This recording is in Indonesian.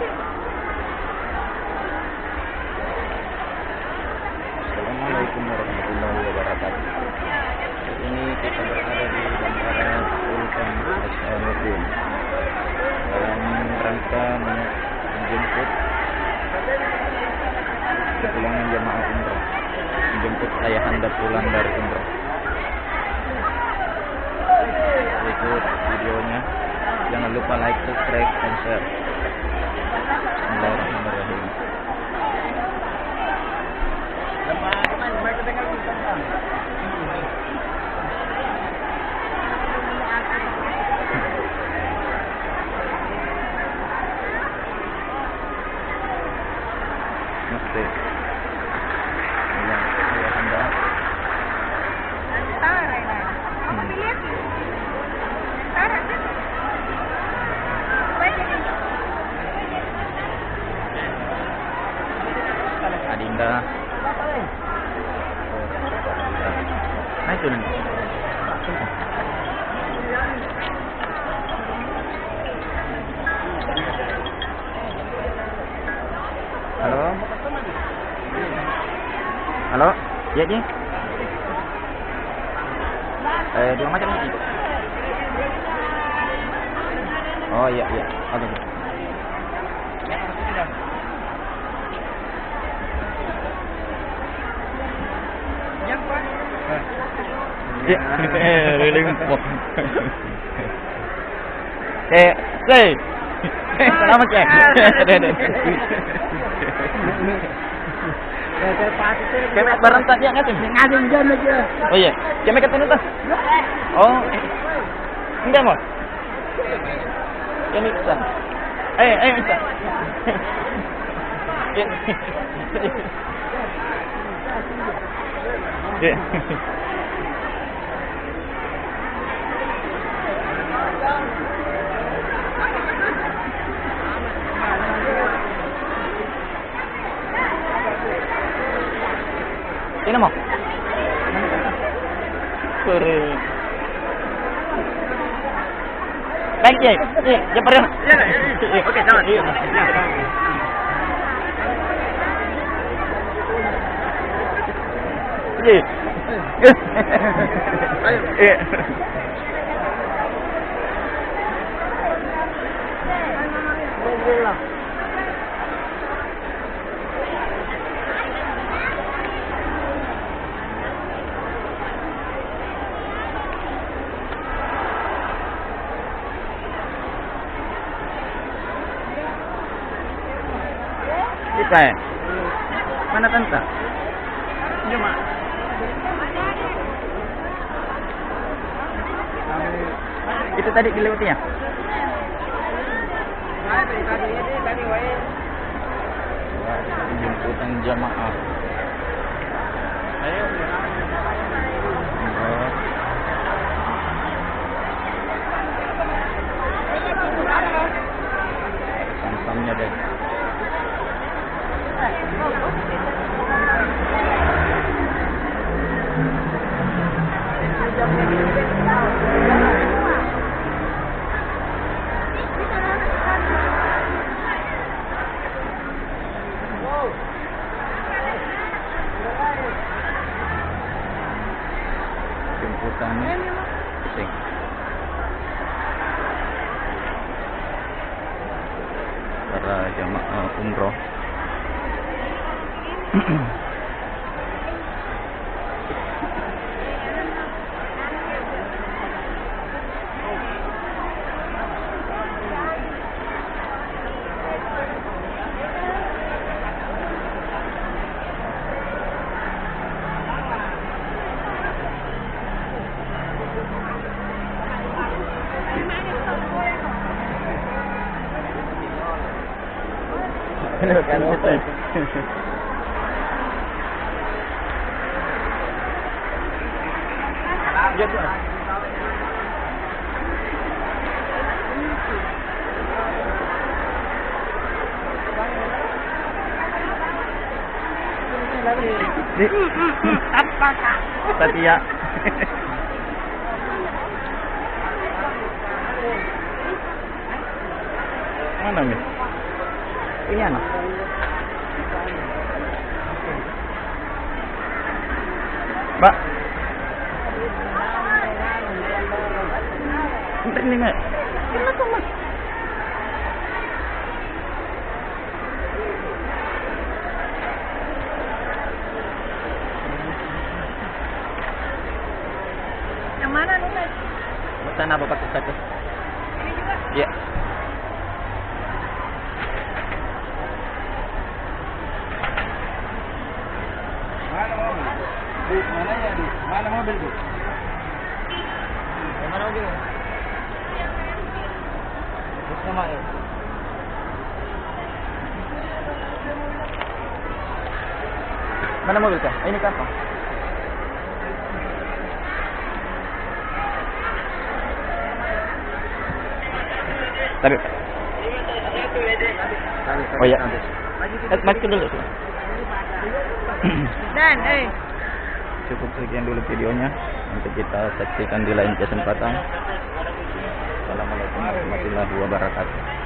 Assalamualaikum warahmatullahi wabarakatuh. Ini kita berada di Bandara Sultan Hasanuddin dalam rangka menjemput kepulangan jamaah umroh, menjemput ayahanda pulang dari umroh. Berikut videonya. Jangan lupa like, subscribe, dan share. Bismillahirrahmanirrahim. Namaste. Ya, Anda. Adinda. Nah, itu nih. Halo. Halo. Ya, Ji. Dua macam ini. Oh, iya, iya. Oke. Ya, selamat ya. Kemek barang tadi yang ngasih. Ngasih jam aja. Oh iya, kemek ketemu tas. Oh, enggak mau. Kemek tas. Bisa. Ya. Ini mau? Keren. Baik, Jay. Ya, pernah. Oke, selamat. Jay. Ayo. Kita ya? Mana tante? Cuma. Itu tadi dilewatinya? Jemputan jamaah. Ayo. Samsamnya deh. Jemputan pusing. Para jamaah umroh. Kan Apakah? Satya. Mana nih? Ini ano? Mbak. Ini nggak? Kenapa mas? Yang mana nih mas? Sana bapak ke satu. Ini juga. Iya. Mana mobil? Bu, mana ya, Bu? Mana mobil, Bu? Mana mobil? Bus nama ya. Mana mobil kah? Ini kah? Tapi. Oh ya. Mati dulu. Dan, Cukup sekian dulu videonya. Nanti kita saksikan di lain kesempatan. Assalamualaikum warahmatullahi wabarakatuh.